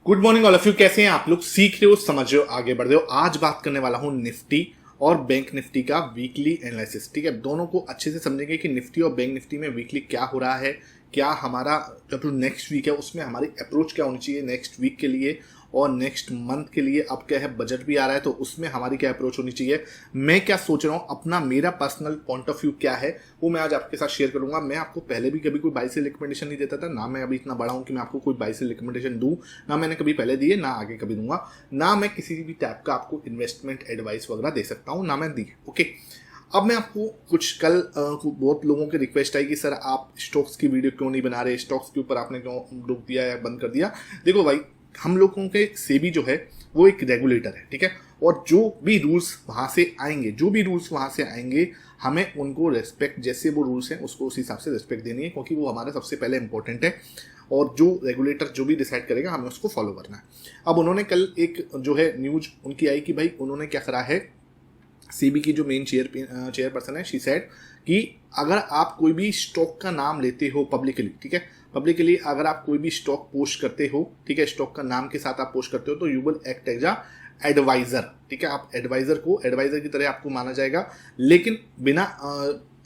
Good morning all of you. कैसे हैं आप लोग? सीख रहे हो, समझ रहे हो, आगे बढ़ रहे हो। आज बात करने वाला हूं निफ्टी और बैंक निफ्टी का वीकली एनालिसिस। ठीक है, दोनों को अच्छे से समझेंगे कि निफ्टी और बैंक निफ्टी में वीकली क्या हो रहा है, क्या हमारा जो नेक्स्ट वीक है उसमें हमारी अप्रोच क्या होनी चाहिए नेक्स्ट वीक के लिए, और नेक्स्ट मंथ के लिए अब क्या है, बजट भी आ रहा है तो उसमें हमारी क्या अप्रोच होनी चाहिए। मैं क्या सोच रहा हूँ, अपना मेरा पर्सनल पॉइंट ऑफ व्यू क्या है, वो मैं आज आपके साथ शेयर करूंगा। मैं आपको पहले भी कभी कोई बाई से रिकमेंडेशन नहीं देता था, ना मैं अभी इतना बड़ा हूँ कि मैं आपको कोई बाई से रिकमेंडेशन दूँ, ना मैंने कभी पहले दिए, ना आगे कभी दूंगा, ना मैं किसी भी टाइप का आपको इन्वेस्टमेंट एडवाइस वगैरह दे सकता हूँ, ना मैं दी। ओके, अब मैं आपको कुछ कल बहुत लोगों की रिक्वेस्ट आई कि सर आप स्टॉक्स की वीडियो क्यों नहीं बना रहे, स्टॉक्स के ऊपर आपने क्यों रोक दिया या बंद कर दिया। देखो भाई, हम लोगों के सेबी जो है वो एक रेगुलेटर है, ठीक है, और जो भी रूल्स वहां से आएंगे हमें उनको रेस्पेक्ट, जैसे वो रूल्स हैं उसको उस हिसाब से रेस्पेक्ट देनी है, क्योंकि वो हमारा सबसे पहले इंपॉर्टेंट है। और जो रेगुलेटर जो भी डिसाइड करेगा हमें उसको फॉलो करना है। अब उन्होंने कल एक जो है न्यूज उनकी आई कि भाई उन्होंने क्या करा है, सीबी की जो मेन चेयरपर्सन है, शी सेड कि अगर आप कोई भी स्टॉक का नाम लेते हो पब्लिकली, ठीक है, पब्लिकली अगर आप कोई भी स्टॉक पोस्ट करते हो, ठीक है, स्टॉक का नाम के साथ आप पोस्ट करते हो तो you will act as a advisor. ठीक है, आप एडवाइजर की तरह आपको माना जाएगा, लेकिन बिना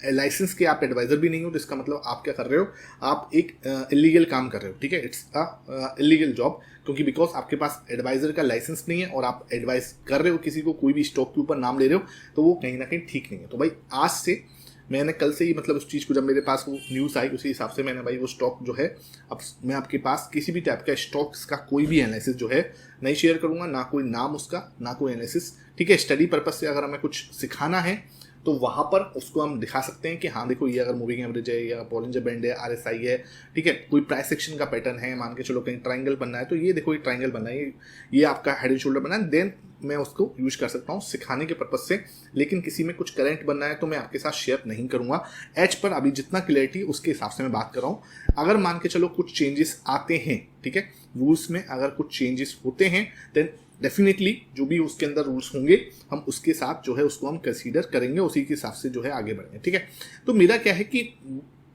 लाइसेंस के आप एडवाइजर भी नहीं हो, तो इसका मतलब आप क्या कर रहे हो, आप एक इलीगल काम कर रहे हो। ठीक है, इट्स अ इलीगल जॉब, क्योंकि बिकॉज आपके पास एडवाइजर का लाइसेंस नहीं है और आप एडवाइस कर रहे हो किसी को, कोई भी स्टॉक के ऊपर नाम ले रहे हो, तो वो कहीं ना कहीं ठीक नहीं है। तो भाई आज से मैंने कल से ही मतलब उस चीज़ को, जब मेरे पास वो न्यूज़ आई उसी हिसाब से मैंने भाई वो स्टॉक जो है, अब मैं आपके पास किसी भी टाइप का स्टॉक्स का कोई भी एनालिसिस जो है नहीं शेयर करूंगा, ना कोई नाम उसका, ना कोई एनालिसिस। ठीक है, स्टडी पर्पज से अगर हमें कुछ सिखाना है तो वहाँ पर उसको हम दिखा सकते हैं कि हाँ देखो ये अगर मूविंग एवरेज है या बॉलिंजर बैंड है, आरएसआई है, ठीक है, कोई प्राइस सेक्शन का पैटर्न है, मान के चलो कहीं ट्राइंगल बनना है तो ये देखो ये ट्राइंगल बनना है, ये आपका हेड एंड शोल्डर बनना है, देन मैं उसको यूज कर सकता हूँ सिखाने के पर्पज से। लेकिन किसी में कुछ करंट बनना है तो मैं आपके साथ शेयर नहीं करूंगा। एज पर अभी जितना क्लियरिटी उसके हिसाब से मैं बात कर रहा हूँ। अगर मान के चलो कुछ चेंजेस आते हैं, ठीक है, रूल्स में अगर कुछ चेंजेस होते हैं, देन डेफिनेटली जो भी उसके अंदर रूल्स होंगे हम उसके साथ जो है उसको हम कंसीडर करेंगे, उसी के हिसाब से जो है आगे बढ़ेंगे। ठीक है, तो मेरा क्या है कि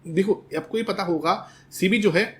देखो आपको ये पता होगा सीबी जो है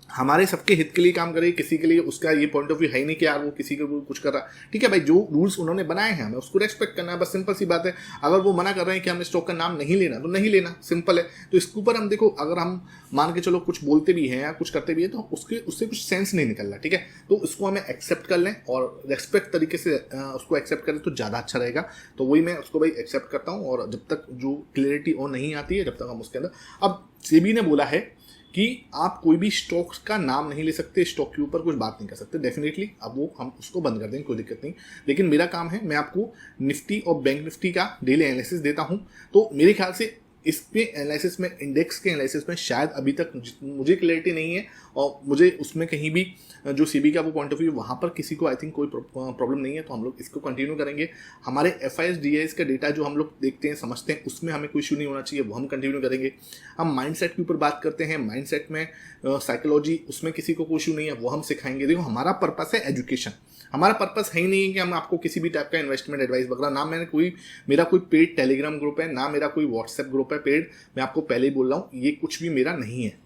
हमारे सबके हित के लिए काम करे, किसी के लिए उसका ये पॉइंट ऑफ व्यू है ही नहीं कि यार वो किसी के कुछ कर रहा। ठीक है भाई, जो रूल्स उन्होंने बनाए हैं हमें उसको रेस्पेक्ट करना है, बस सिंपल सी बात है। अगर वो मना कर रहे हैं कि हमें स्टॉक का नाम नहीं लेना तो नहीं लेना, सिंपल है। तो इसके ऊपर हम देखो, अगर हम मान के चलो कुछ बोलते भी हैं या कुछ करते भी हैं तो उससे कुछ सेंस नहीं निकल रहा। ठीक है, तो इसको हमें एक्सेप्ट कर लें और रेस्पेक्ट तरीके से उसको एक्सेप्ट करें तो ज़्यादा अच्छा रहेगा। तो वही मैं उसको भाई एक्सेप्ट करता हूँ, और जब तक जो क्लियरिटी और नहीं आती है जब तक हम उसके अंदर। अब सेबी ने बोला है कि आप कोई भी स्टॉक्स का नाम नहीं ले सकते, स्टॉक के ऊपर कुछ बात नहीं कर सकते। डेफिनेटली अब वो हम उसको बंद कर देंगे, कोई दिक्कत नहीं। लेकिन मेरा काम है, मैं आपको निफ्टी और बैंक निफ्टी का डेली एनालिसिस देता हूं। तो मेरे ख्याल से इसके एनालिसिस में, इंडेक्स के एनालिसिस में शायद अभी तक मुझे क्लैरिटी नहीं है, और मुझे उसमें कहीं भी जो सीबी का वो पॉइंट ऑफ व्यू वहाँ पर किसी को आई थिंक कोई प्रॉब्लम नहीं है। तो हम लोग इसको कंटिन्यू करेंगे। हमारे एफआईएस डीआईएस का डेटा जो हम लोग देखते हैं समझते हैं उसमें हमें कोई इशू नहीं होना चाहिए, वो हम कंटिन्यू करेंगे। हम माइंडसेट के ऊपर बात करते हैं, माइंडसेट में साइकोलॉजी, उसमें किसी को कोई इशू नहीं है, वो हम सिखाएंगे। देखो हमारा पर्पस है एजुकेशन, हमारा पर्पस है ही नहीं है कि हम आपको किसी भी टाइप का इन्वेस्टमेंट एडवाइस वगैरह, ना मेरा कोई पेड टेलीग्राम ग्रुप है, ना मेरा कोई व्हाट्सएप ग्रुप है पेड। मैं आपको पहले ही बोल रहा हूँ ये कुछ भी मेरा नहीं है।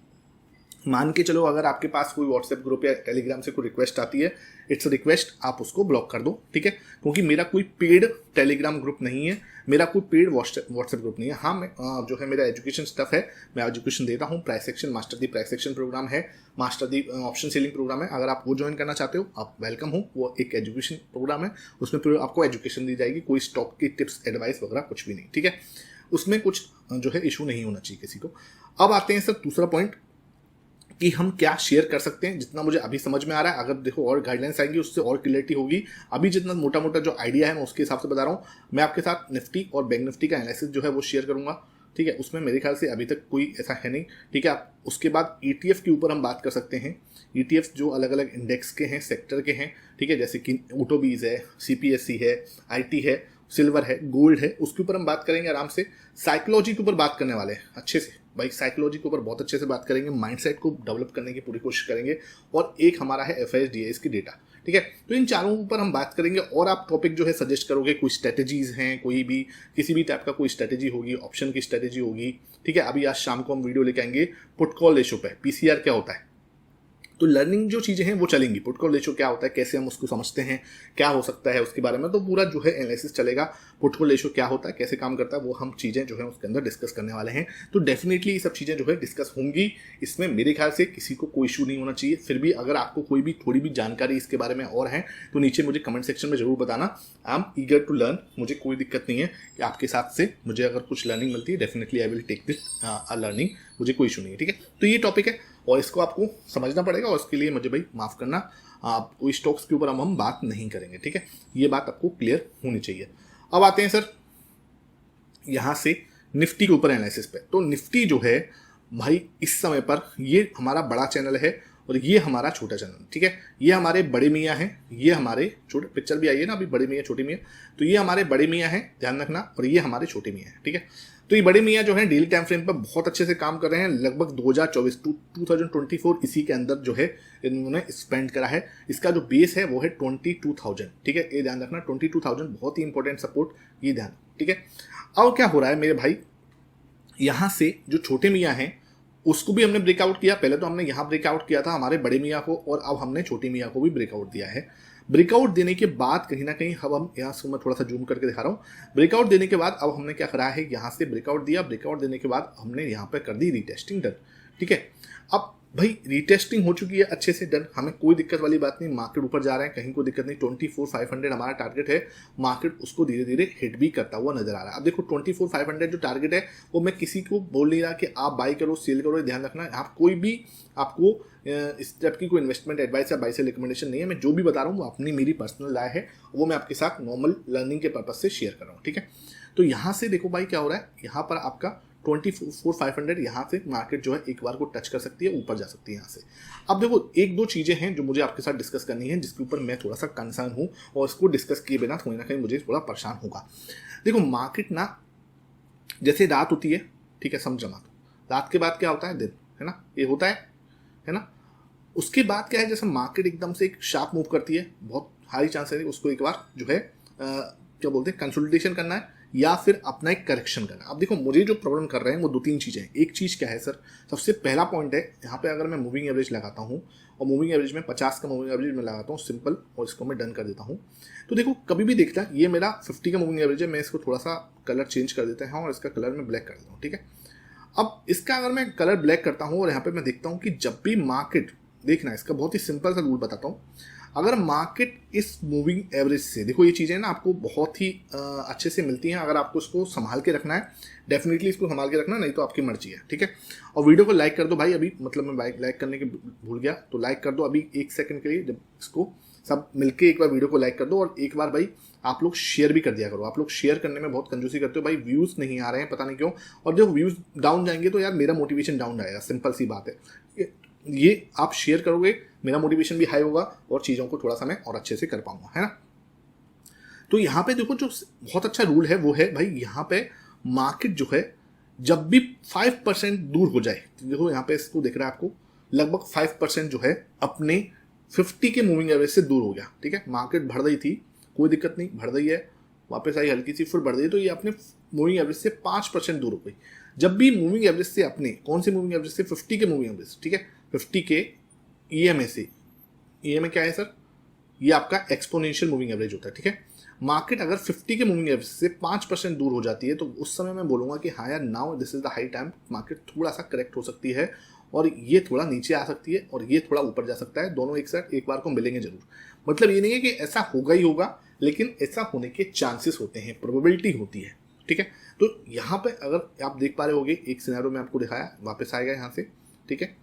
मान के चलो अगर आपके पास कोई व्हाट्सएप ग्रुप या टेलीग्राम से कोई रिक्वेस्ट आती है, इट्स रिक्वेस्ट, आप उसको ब्लॉक कर दो। ठीक है, क्योंकि मेरा कोई पेड टेलीग्राम ग्रुप नहीं है, मेरा कोई पेड व्हाट्सएप ग्रुप नहीं है। हाँ, मैं जो है मेरा एजुकेशन स्टफ है, मैं एजुकेशन देता हूँ। Price section, master the price section program है, master the option selling program है। अगर आप वो ज्वाइन करना चाहते हो आप वेलकम हो। वो एक एजुकेशन प्रोग्राम है, उसमें फिर आपको एजुकेशन दी जाएगी, कोई स्टॉक की टिप्स एडवाइस वगैरह कुछ भी नहीं। ठीक है, उसमें कुछ जो है इशू नहीं होना चाहिए किसी को। अब आते हैं सर दूसरा पॉइंट कि हम क्या शेयर कर सकते हैं। जितना मुझे अभी समझ में आ रहा है, अगर देखो और गाइडलाइंस आएंगी उससे और क्लियरिटी होगी। अभी जितना मोटा मोटा जो आइडिया है मैं उसके हिसाब से बता रहा हूँ। मैं आपके साथ निफ्टी और बैंक निफ्टी का एनालिसिस जो है वो शेयर करूंगा। ठीक है, उसमें मेरे ख्याल से अभी तक कोई ऐसा है नहीं। ठीक है, आप उसके बाद ईटीएफ के ऊपर हम बात कर सकते हैं। ईटीएफ जो अलग अलग इंडेक्स के हैं, सेक्टर के हैं, ठीक है, जैसे कि ऑटोबीज है, सीपीएससी है, आईटी है, सिल्वर है, गोल्ड है, उसके ऊपर हम बात करेंगे आराम से। साइकोलॉजी के ऊपर बात करने वाले हैं अच्छे से भाई, साइकोलॉजी के ऊपर बहुत अच्छे से बात करेंगे, माइंडसेट को डेवलप करने की पूरी कोशिश करेंगे। और एक हमारा है एफआईएस डीआईएस की डेटा। ठीक है, तो इन चारों ऊपर हम बात करेंगे। और आप टॉपिक जो है सजेस्ट करोगे, कोई स्ट्रेटेजीज हैं, कोई भी किसी भी टाइप का कोई स्ट्रेटेजी होगी, ऑप्शन की स्ट्रेटेजी होगी। ठीक है, अभी आज शाम को हम वीडियो लेके आएंगे पुट कॉल रेशो पे, पीसीआर क्या होता है, तो लर्निंग जो चीज़ें हैं वो चलेंगी। पुट कॉल रेशियो क्या होता है, कैसे हम उसको समझते हैं, क्या हो सकता है उसके बारे में, तो पूरा जो है एनालिसिस चलेगा। पुट कॉल रेशियो क्या होता है, कैसे काम करता है, वो हम चीज़ें जो है उसके अंदर डिस्कस करने वाले हैं। तो डेफिनेटली ये सब चीज़ें जो है डिस्कस होंगी। इसमें मेरे ख्याल से किसी को कोई इशू नहीं होना चाहिए। फिर भी अगर आपको कोई भी थोड़ी भी जानकारी इसके बारे में और है तो नीचे मुझे कमेंट सेक्शन में जरूर बताना। I am eager to learn, मुझे कोई दिक्कत नहीं है कि आपके साथ से मुझे अगर कुछ लर्निंग मिलती है, definitely I will take this learning, मुझे कोई इशू नहीं है। ठीक है, तो ये टॉपिक है और इसको आपको समझना पड़ेगा और उसके लिए मुझे भाई माफ़ करना, आपको स्टॉक्स के ऊपर हम बात नहीं करेंगे। ठीक है, ये बात आपको क्लियर होनी चाहिए। अब आते हैं सर यहाँ से निफ्टी के ऊपर एनालिसिस पे। तो निफ्टी जो है भाई इस समय पर ये हमारा बड़ा चैनल है और ये हमारा छोटा चैनल। ठीक है, ये हमारे बड़े मियाँ हैं, ये हमारे छोटे, पिक्चर भी आई है ना अभी, बड़े मियाँ छोटे मियाँ, तो ये हमारे बड़े मियाँ हैं, ध्यान रखना, और ये हमारे छोटे मियाँ हैं। ठीक है, तो ये बड़े मियाँ जो हैं डेली टाइम फ्रेम पर बहुत अच्छे से काम कर रहे हैं। लगभग 2024 इसी के अंदर जो है इन्होंने स्पेंड करा है। इसका जो बेस है वो है 22,000। ठीक है, ये ध्यान रखना, 22,000 बहुत ही इंपॉर्टेंट सपोर्ट, ये ध्यान। ठीक है, अब क्या हो रहा है मेरे भाई, यहाँ से जो छोटे मियाँ हैं उसको भी हमने ब्रेकआउट किया। पहले तो हमने यहाँ ब्रेकआउट किया था हमारे बड़े मियाँ को, और अब हमने छोटे मियाँ को भी ब्रेकआउट दिया है। ब्रेकआउट देने के बाद कहीं ना कहीं अब हम यहाँ से मैं थोड़ा सा जूम करके दिखा रहा हूँ। ब्रेकआउट देने के बाद अब हमने क्या करा है, यहाँ से ब्रेकआउट दिया, ब्रेकआउट देने के बाद हमने यहाँ पे कर दी रीटेस्टिंग डन। ठीक है, अब भाई रीटेस्टिंग हो चुकी है अच्छे से डन, हमें कोई दिक्कत वाली बात नहीं, मार्केट ऊपर जा रहे हैं, कहीं कोई दिक्कत नहीं। 24,500 हमारा टारगेट है, मार्केट उसको धीरे धीरे हिट भी करता हुआ नजर आ रहा है। अब देखो 24,500 जो टारगेट है वो मैं किसी को बोल नहीं रहा कि आप बाई करो सेल करो, ध्यान रखना। आप कोई भी आपको इस टाइप की कोई इन्वेस्टमेंट एडवाइस या बाई से रिकमेंडेशन नहीं है। मैं जो भी बता रहा हूँ वो अपनी मेरी पर्सनल राय है, वो मैं आपके साथ नॉर्मल लर्निंग के पर्पज से शेयर कर रहा हूँ। ठीक है, तो यहाँ से देखो भाई क्या हो रहा है, यहाँ पर आपका 24,500 यहाँ से मार्केट जो है एक बार को टच कर सकती है, ऊपर जा सकती है यहाँ से। अब देखो एक दो चीज़ें हैं जो मुझे आपके साथ डिस्कस करनी है, जिसके ऊपर मैं थोड़ा सा कंसर्न हूँ और इसको डिस्कस किए बिना कहीं ना कहीं मुझे थोड़ा परेशान होगा। देखो मार्केट ना जैसे रात होती है, ठीक है, समझ जमा, रात के बाद क्या होता है, दिन, है ना, ये होता है ना। उसके बाद क्या है, जैसे मार्केट एकदम से एक शार्प मूव करती है, बहुत हाई चांस है उसको एक बार जो है क्या बोलते हैं, कंसोलिडेशन करना है या फिर अपना एक करेक्शन करना। अब देखो मुझे जो प्रॉब्लम कर रहे हैं वो दो तीन चीज़ें हैं। एक चीज़ क्या है सर, सबसे पहला पॉइंट है यहाँ पे, अगर मैं मूविंग एवरेज लगाता हूँ और मूविंग एवरेज में 50 का मूविंग एवरेज में लगाता हूँ सिंपल, और इसको मैं डन कर देता हूँ, तो देखो कभी भी देखता है ये मेरा 50 का मूविंग एवरेज है, मैं इसको थोड़ा सा कलर चेंज कर देते हैं और इसका कलर मैं ब्लैक कर देता हूँ। ठीक है, अब इसका अगर मैं कलर ब्लैक करता हूँ और यहाँ पे मैं देखता हूँ कि जब भी मार्केट, देखना इसका बहुत ही सिंपल सा रूल बताता हूँ, अगर मार्केट इस मूविंग एवरेज से, देखो ये चीज़ें ना आपको बहुत ही अच्छे से मिलती हैं, अगर आपको इसको संभाल के रखना है, डेफिनेटली इसको संभाल के रखना, नहीं तो आपकी मर्जी है। ठीक है, और वीडियो को लाइक कर दो भाई, अभी मतलब मैं लाइक करने के भूल गया, तो लाइक कर दो अभी 1 सेकंड के लिए, जब इसको सब मिलके एक बार वीडियो को लाइक कर दो, और एक बार भाई आप लोग शेयर भी कर दिया करो। आप लोग शेयर करने में बहुत कंजूसी करते हो भाई, व्यूज़ नहीं आ रहे हैं पता नहीं क्यों, और जब व्यूज़ डाउन जाएंगे तो यार मेरा मोटिवेशन डाउन जाएगा, सिंपल सी बात है। ये आप शेयर करोगे, मेरा मोटिवेशन भी हाई होगा और चीज़ों को थोड़ा सा मैं और अच्छे से कर पाऊंगा, है ना। तो यहाँ पे देखो जो बहुत अच्छा रूल है वो है भाई, यहाँ पे मार्केट जो है जब भी 5% दूर हो जाए, देखो यहाँ पे इसको दिख रहा है आपको, लगभग 5% जो है अपने 50 के मूविंग एवरेज से दूर हो गया। ठीक है, मार्केट बढ़ रही थी, कोई दिक्कत नहीं, बढ़ रही है, वापस आई हल्की सी, फिर बढ़ रही है, तो ये अपने मूविंग एवरेज से 5% दूर हो गई। जब भी मूविंग एवरेज से अपने, कौन से मूविंग एवरेज से, 50 के मूविंग एवरेज, ठीक है, 50 के ईएमए से, ईएमए क्या है सर, ये आपका एक्सपोनेंशियल मूविंग एवरेज होता है। ठीक है, मार्केट अगर 50 के मूविंग एवरेज से 5% दूर हो जाती है तो उस समय मैं बोलूँगा कि हाँ यार, now this is the high time, market थोड़ा सा करेक्ट हो सकती है और ये थोड़ा नीचे आ सकती है और ये थोड़ा ऊपर जा सकता है, दोनों एक साथ एक बार को मिलेंगे जरूर। मतलब ये नहीं है कि ऐसा होगा ही होगा, लेकिन ऐसा होने के चांसेस होते हैं, प्रोबेबिलिटी होती है। ठीक है, तो यहाँ पे अगर आप देख पा रहे होगे, एक सिनेरियो में आपको दिखाया, वापस आएगा यहाँ से। ठीक है,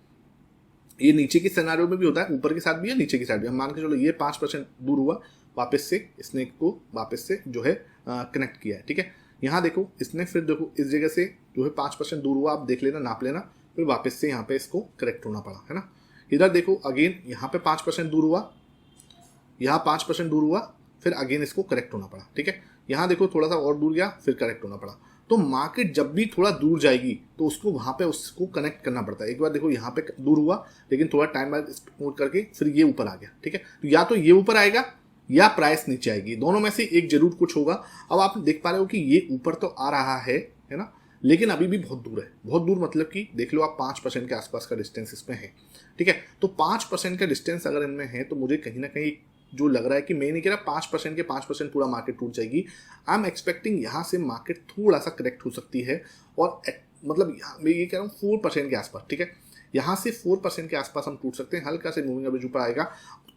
ये नीचे के सिनेरियो में भी होता है, ऊपर के साथ भी है, नीचे के साथ भी। हम मान के चलो ये 5% दूर हुआ, वापस से इसने को वापस से जो है कनेक्ट किया है। ठीक है, यहाँ देखो इसने फिर देखो इस जगह से जो है 5% दूर हुआ, आप देख लेना, नाप लेना, फिर वापस से यहाँ पे इसको करेक्ट होना पड़ा, है ना। इधर देखो अगेन यहाँ पे 5% दूर हुआ, यहाँ 5% दूर हुआ, फिर अगेन इसको करेक्ट होना पड़ा। ठीक है, यहाँ देखो थोड़ा सा और दूर गया, फिर करेक्ट होना पड़ा। तो मार्केट जब भी थोड़ा दूर जाएगी तो उसको वहाँ पे उसको कनेक्ट करना पड़ता है। एक बार देखो यहाँ पे दूर हुआ, लेकिन थोड़ा टाइम बाद एक्सपोर्ट करके फिर ये ऊपर आ गया। ठीक है, तो या तो ये ऊपर आएगा या प्राइस नीचे आएगी, दोनों में से एक जरूर कुछ होगा। अब आप देख पा रहे हो कि ये ऊपर तो आ रहा है ना, लेकिन अभी भी बहुत दूर है, बहुत दूर मतलब कि देख लो आप 5% के आसपास का डिस्टेंस इसमें है, ठीक है। तो 5% का डिस्टेंस अगर इनमें है तो मुझे कहीं ना कहीं जो लग रहा है कि मैं नहीं कह रहा 5% के 5% पूरा मार्केट टूट जाएगी। आई एम एक्सपेक्टिंग यहाँ से मार्केट थोड़ा सा करेक्ट हो सकती है, और मतलब मैं ये कह रहा हूँ 4% के आसपास, ठीक है। यहाँ से 4% के आसपास हम टूट सकते हैं, हल्का से मूविंग एवरेज ऊपर आएगा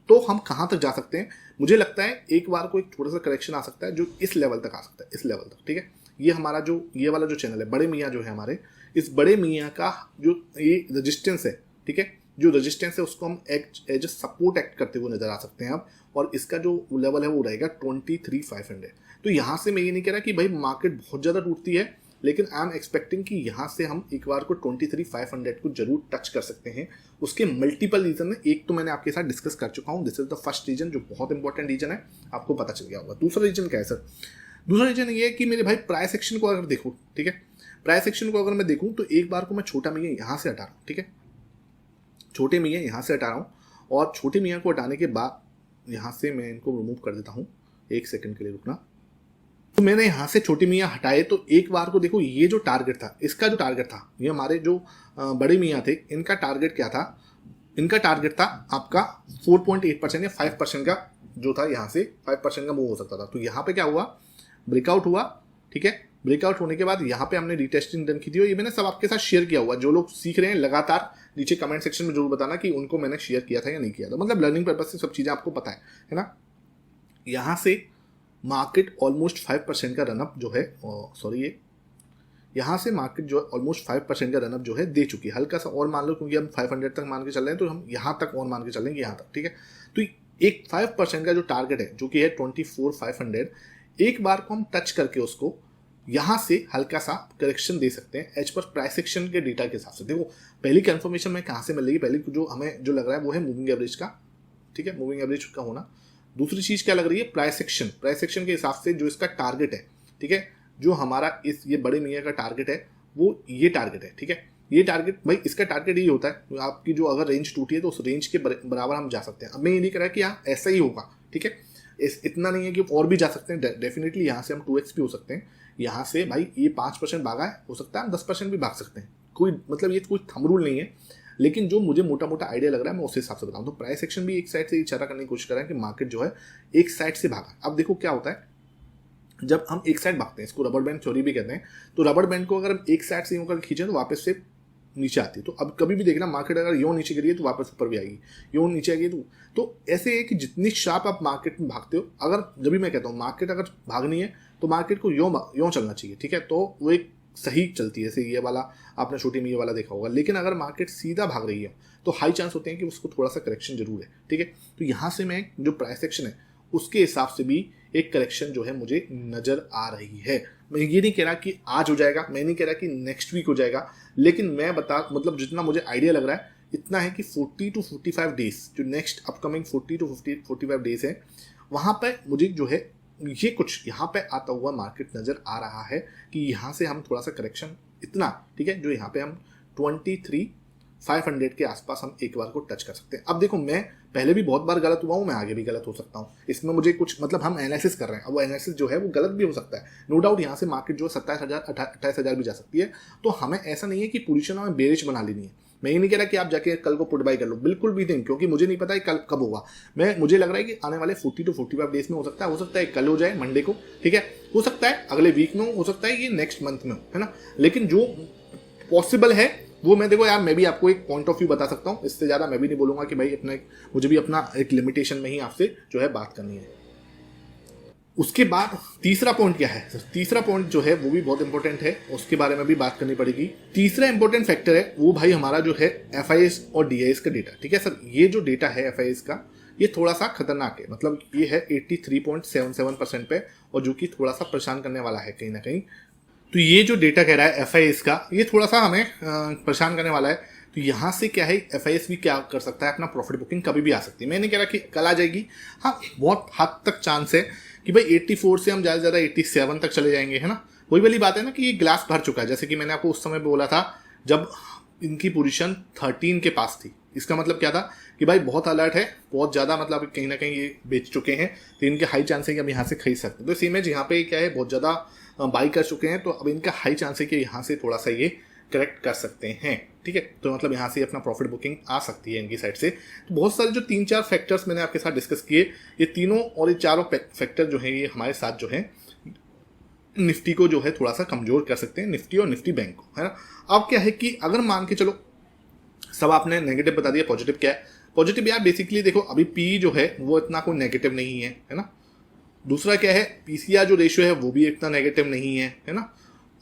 तो हम कहाँ तक जा सकते हैं, मुझे लगता है एक बार को एक छोटा सा करेक्शन आ सकता है जो इस लेवल तक आ सकता है, इस लेवल तक, ठीक है। ये हमारा जो ये वाला जो चैनल है बड़े मियाँ जो है हमारे, इस बड़े मियाँ का जो ये रजिस्टेंस है, ठीक है, जो रजिस्टेंस है उसको हम एज सपोर्ट एक्ट करते हुए नजर आ सकते हैं अब, और इसका जो लेवल है वो रहेगा 23,500। तो यहाँ से मैं ये नहीं कह रहा कि भाई मार्केट बहुत ज़्यादा टूटती है, लेकिन आई एम एक्सपेक्टिंग कि यहाँ से हम एक बार को 23,500 को जरूर टच कर सकते हैं। उसके मल्टीपल रीजन है, एक तो मैंने आपके साथ डिस्कस कर चुका हूँ, this is the first reason जो बहुत इंपॉर्टेंट रीजन है, आपको पता चल गया होगा। दूसरा रीजन क्या है सर? दूसरा रीजन ये है कि मेरे भाई प्राइस एक्शन को अगर देखूँ, ठीक है, प्राइस एक्शन को अगर मैं देखूँ तो एक बार को मैं छोटा मियाँ यहाँ से हटा रहा हूँ, ठीक है, छोटे मियाँ यहाँ से हटा रहा हूँ, और छोटे मियाँ को हटाने के बाद यहाँ से मैं इनको रिमूव कर देता हूँ, एक सेकंड के लिए रुकना। तो मैंने यहाँ से छोटे मियाँ हटाए तो एक बार को देखो ये जो टारगेट था, इसका जो टारगेट था, ये हमारे जो बड़े मियाँ थे इनका टारगेट क्या था? इनका टारगेट था आपका 4.8% या 5% का जो था, यहाँ से 5% का मूव हो सकता था। तो यहाँ पे क्या हुआ? ब्रेकआउट हुआ, ठीक है। ब्रेकआउट होने के बाद यहाँ पे हमने रिटेस्टिंग डन की थी, और ये मैंने सब आपके साथ शेयर किया हुआ। जो लोग सीख रहे हैं लगातार नीचे कमेंट सेक्शन में जरूर बताना कि उनको मैंने शेयर किया था या नहीं किया था, मतलब लर्निंग पर्पज से सब चीज़ें आपको पता है ना। यहाँ से मार्केट ऑलमोस्ट 5% का रनअप जो है, सॉरी ये यहाँ से मार्केट जो है ऑलमोस्ट 5% का रनअप जो है दे चुकी है। हल्का सा और मान लो, क्योंकि हम 500 तक मान के चल रहे हैं तो हम यहाँ तक और मान के चल रहे हैं यहाँ तक, ठीक है। तो एक 5% का जो टारगेट है जो कि है 24,500, एक बार को हम टच करके उसको यहाँ से हल्का सा करेक्शन दे सकते हैं एज पर प्राइस एक्शन के डेटा के हिसाब से। देखो पहली कंफर्मेशन में कहाँ से मिलेगी, पहली जो हमें जो लग रहा है वो है मूविंग एवरेज का, ठीक है, मूविंग एवरेज का होना। दूसरी चीज क्या लग रही है? प्राइस एक्शन के हिसाब से जो इसका टारगेट है, ठीक है, जो हमारा ये बड़े मियाँ का टारगेट है वो ये टारगेट है, ठीक है। ये टारगेट भाई इसका टारगेट यही होता है, आपकी जो अगर रेंज टूटी है तो उस रेंज के बराबर हम जा सकते हैं। अब मैं ये नहीं कह रहा कि हाँ ऐसा ही होगा, ठीक है, इतना नहीं है कि और भी जा सकते हैं, डेफिनेटली यहाँ से हम 2x भी हो सकते हैं। यहाँ से भाई ये 5% भागा है, हो सकता है हम 10% भी भाग सकते हैं, कोई मतलब ये कोई थंब रूल नहीं है, लेकिन जो मुझे मोटा मोटा आइडिया लग रहा है मैं उस हिसाब से बताऊं। तो प्राइस एक्शन भी एक साइड से इशारा करने की कोशिश कर रहा है कि मार्केट जो है एक साइड से भागा। अब देखो क्या होता है जब हम एक साइड भागते हैं, इसको रबर बैंड थ्योरी भी कहते हैं। तो रबर बैंड को अगर हम एक साइड से यूं कर खींचे तो वापस से नीचे आती है। तो अब कभी भी देखना मार्केट अगर यूं नीचे गिरी है तो वापस ऊपर भी आएगी, यूं नीचे आएगी तो ऐसे है कि जितनी शार्प आप मार्केट में भागते हो, अगर जब भी मैं कहता हूँ मार्केट अगर भागनी है तो मार्केट को यूं चलना चाहिए, ठीक है, तो वो एक सही चलती है। जैसे ये वाला आपने छोटी में ये वाला देखा होगा। लेकिन अगर मार्केट सीधा भाग रही है तो हाई चांस होते हैं कि उसको थोड़ा सा करेक्शन जरूर है, ठीक है। तो यहाँ से मैं जो प्राइस एक्शन है उसके हिसाब से भी एक करेक्शन जो है मुझे नजर आ रही है। मैं ये नहीं कह रहा कि आज हो जाएगा, मैं नहीं कह रहा कि नेक्स्ट वीक हो जाएगा, लेकिन मैं मतलब जितना मुझे आइडिया लग रहा है इतना है कि 40 to 45 डेज जो नेक्स्ट अपकमिंग 40 to 45 डेज है, वहाँ पर मुझे जो है ये कुछ यहाँ पे आता हुआ मार्केट नजर आ रहा है कि यहाँ से हम थोड़ा सा करेक्शन इतना, ठीक है, जो यहाँ पे हम 23,500 के आसपास हम एक बार को टच कर सकते हैं। अब देखो मैं पहले भी बहुत बार गलत हुआ हूँ, मैं आगे भी गलत हो सकता हूँ, इसमें मुझे कुछ मतलब हम एनालिसिस कर रहे हैं। अब वो एनालिसिस जो है वो गलत भी हो सकता है, नो डाउट। यहाँ से मार्केट जो 27,000 28,000 भी जा सकती है। तो हमें ऐसा नहीं है कि पोजीशन हमें बेरिश बना लेनी है। मैं ये नहीं कह रहा कि आप जाके कल को पुट बाई कर लो, बिल्कुल भी नहीं, क्योंकि मुझे नहीं पता है कल कब होगा। मुझे लग रहा है कि आने वाले 40 to 45 डेज में हो सकता है कल हो जाए मंडे को, ठीक है, हो सकता है अगले वीक में हो सकता है ये नेक्स्ट मंथ में हो, है ना। लेकिन जो पॉसिबल है वो मैं देखो यार, मैं भी आपको एक पॉइंट ऑफ व्यू बता सकता हूँ, इससे ज़्यादा मैं भी नहीं बोलूँगा कि भाई मुझे भी अपना एक लिमिटेशन में ही आपसे जो है बात करनी है। उसके बाद तीसरा पॉइंट क्या है? तीसरा पॉइंट जो है वो भी बहुत इंपॉर्टेंट है, उसके बारे में भी बात करनी पड़ेगी। तीसरा इंपॉर्टेंट फैक्टर है वो भाई हमारा जो है FIS और DIS का डेटा, ठीक है सर। ये जो डेटा है FIS का ये थोड़ा सा खतरनाक है, मतलब ये है 83.77% पे, और जो कि थोड़ा सा परेशान करने वाला है कहीं ना कहीं। तो ये जो डेटा कह रहा है FIS का, ये थोड़ा सा हमें परेशान करने वाला है। तो यहाँ से क्या है, FIS भी क्या कर सकता है, अपना प्रॉफिट बुकिंग कभी भी आ सकती है। मैं नहीं कह रहा कि कल आ जाएगी, हाँ बहुत हद तक चांस है कि भाई 84 से हम ज़्यादा से ज़्यादा 87 तक चले जाएंगे, है ना। वही वाली बात है ना कि ये ग्लास भर चुका है, जैसे कि मैंने आपको उस समय बोला था जब इनकी पोजीशन 13 के पास थी। इसका मतलब क्या था कि भाई बहुत अलर्ट है, बहुत ज़्यादा मतलब कहीं ना कहीं ये बेच चुके हैं, तो इनके हाई चांस है कि हम यहाँ से खरीद सकते हैं। तो सेम एज यहाँ पे क्या है, बहुत ज़्यादा बाई कर चुके हैं, तो अब इनका हाई चांस है कि यहाँ से थोड़ा सा ये करेक्ट कर सकते हैं, ठीक है। तो मतलब यहाँ से अपना प्रॉफिट बुकिंग आ सकती है इनकी साइड से। तो बहुत सारे जो 3-4 फैक्टर्स मैंने आपके साथ डिस्कस किए, ये तीनों और ये चारों फैक्टर जो है ये हमारे साथ जो है निफ्टी को जो है थोड़ा सा कमजोर कर सकते हैं, निफ्टी और निफ्टी बैंक को, है ना। अब क्या है कि अगर मान के चलो सब आपने नेगेटिव बता दिया, पॉजिटिव क्या है? पॉजिटिव यार बेसिकली देखो अभी पी जो है वो इतना कोई नेगेटिव नहीं है ना। दूसरा क्या है, पीसीआर जो रेशियो है वो भी इतना नेगेटिव नहीं है ना।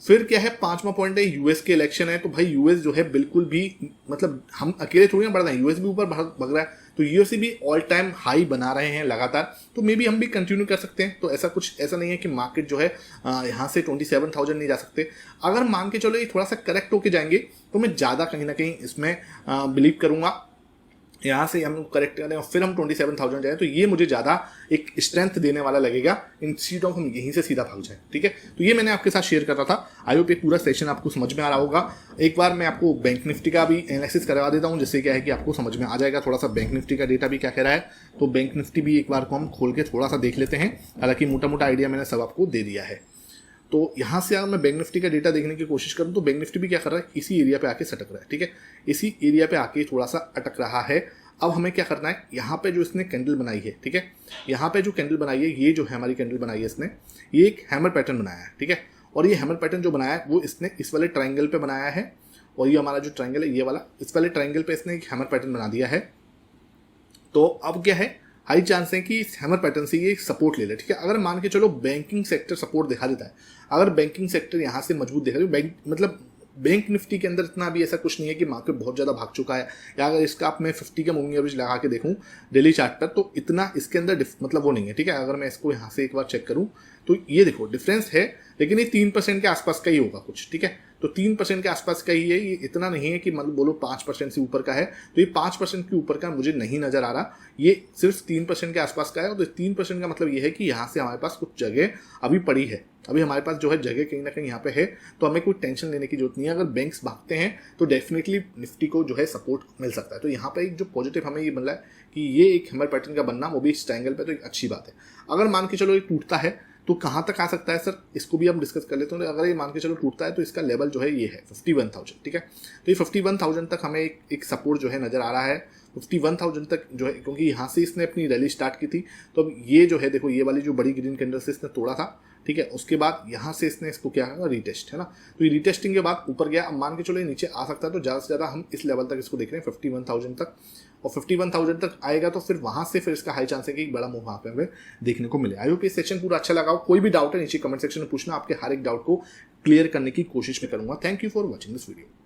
फिर क्या है, 5वां पॉइंट है यूएस के इलेक्शन है, तो भाई यूएस जो है बिल्कुल भी मतलब हम अकेले थोड़ी ना बढ़ रहे हैं, यूएस भी ऊपर भग रहा है, तो यूएसए भी ऑल टाइम हाई बना रहे हैं लगातार, तो मे बी हम भी कंटिन्यू कर सकते हैं। तो ऐसा नहीं है कि मार्केट जो है यहाँ से 27,000 नहीं जा सकते। अगर मान के चलो ये थोड़ा सा करेक्ट होके जाएंगे तो मैं ज़्यादा कहीं ना कहीं इसमें बिलीव करूँगा, यहाँ से हम करेक्ट करें और फिर हम 27,000 जाए, तो ये मुझे ज़्यादा एक स्ट्रेंथ देने वाला लगेगा इंस्टीट्यूट ऑफ हम यहीं से सीधा भाग जाए, ठीक है। तो ये मैंने आपके साथ शेयर कर रहा था। आई होप ये पूरा सेशन आपको समझ में आ रहा होगा। एक बार मैं आपको बैंक निफ्टी का भी एनालिसिस करवा देता हूँ, जिससे क्या है कि आपको समझ में आ जाएगा थोड़ा सा बैंक निफ्टी का डेटा भी क्या कह रहा है। तो बैंक निफ्टी भी एक बार को हम खोल के थोड़ा सा देख लेते हैं, हालांकि मोटा मोटा आइडिया मैंने सब आपको दे दिया है। तो यहाँ से अगर मैं बैंक निफ्टी का डेटा देखने की कोशिश करूँ तो बैंक निफ्टी भी क्या कर रहा है, इसी एरिया पे आके सटक रहा है, ठीक है। इसी एरिया पे आके थोड़ा सा अटक रहा है। अब हमें क्या करना है, यहाँ पे जो इसने कैंडल बनाई है, ठीक है, यहाँ पे जो कैंडल बनाई है, ये जो है हमारी कैंडल बनाई है इसने, ये एक हैमर पैटर्न बनाया है, ठीक है। और ये हैमर पैटर्न जो बनाया है वो इसने इस वाले ट्राइंगल पे बनाया है, और ये हमारा जो ट्राइंगल है ये वाला, इस वाले ट्राइंगल पे इसने एक हैमर पैटर्न बना दिया है। तो अब क्या है, हाई चांस है कि इस हैमर पैटर्न से ये सपोर्ट ले ले, ठीक है। अगर मान के चलो बैंकिंग सेक्टर सपोर्ट दिखा देता है, अगर बैंकिंग सेक्टर यहाँ से मजबूत दिखा दे, बैंक निफ्टी के अंदर इतना भी ऐसा कुछ नहीं है कि मार्केट बहुत ज़्यादा भाग चुका है, या अगर इसका आप मैं 50 का मूविंग एवरेज लगा के देखूं डेली चार्ट पर, तो इतना इसके अंदर मतलब वो नहीं है, ठीक है। अगर मैं इसको यहाँ से एक बार चेक करूं तो ये देखो डिफरेंस है, लेकिन ये 3% के आसपास का ही होगा कुछ, ठीक है। तो 3% के आसपास का ही है, ये इतना नहीं है कि मतलब बोलो 5% से ऊपर का है। तो ये 5% के ऊपर का मुझे नहीं नजर आ रहा, ये सिर्फ 3% के आसपास का है। और तो 3% का मतलब ये है कि यहाँ से हमारे पास कुछ जगह अभी पड़ी है, अभी हमारे पास जो है जगह कहीं ना कहीं यहाँ पे है, तो हमें कोई टेंशन लेने की जरूरत नहीं है। अगर बैंक्स भागते हैं तो डेफिनेटली निफ्टी को जो है सपोर्ट मिल सकता है। तो यहाँ पे एक जो पॉजिटिव हमें ये मिल रहा है कि ये एक हैमर पैटर्न का बनना, वो भी इस ट्रायंगल पे, तो एक अच्छी बात है। अगर मान के चलो ये टूटता है तो कहाँ तक आ सकता है सर, इसको भी हम डिस्कस कर लेते हैं। अगर ये मान के चलो टूटता है तो इसका लेवल जो है ये है 51,000, ठीक है। तो ये 51,000 तक हमें एक सपोर्ट जो है नजर आ रहा है, 51,000 तक जो है, क्योंकि यहाँ से इसने अपनी रैली स्टार्ट की थी। तो अब ये जो है देखो, ये वाली जो बड़ी ग्रीन कैंडल से इसने तोड़ा था, ठीक है। उसके बाद यहाँ से इसने इसको क्या है, रीटेस्ट, है ना। तो ये रीटेस्टिंग के बाद ऊपर गया। अब मान के चलो ये नीचे आ सकता है, तो ज़्यादा से ज़्यादा हम इस लेवल तक इसको देख रहे हैं 51,000 तक, और 51,000 तक आएगा तो फिर वहाँ से फिर इसका हाई चांस है कि एक बड़ा मूव वहाँ पे हमें देखने को मिले। आई होप ये सेशन पूरा अच्छा लगा हो। कोई भी डाउट है नीचे कमेंट सेक्शन में पूछना, आपके हर एक डाउट को क्लियर करने की कोशिश में करूँगा। Thank you for watching this video.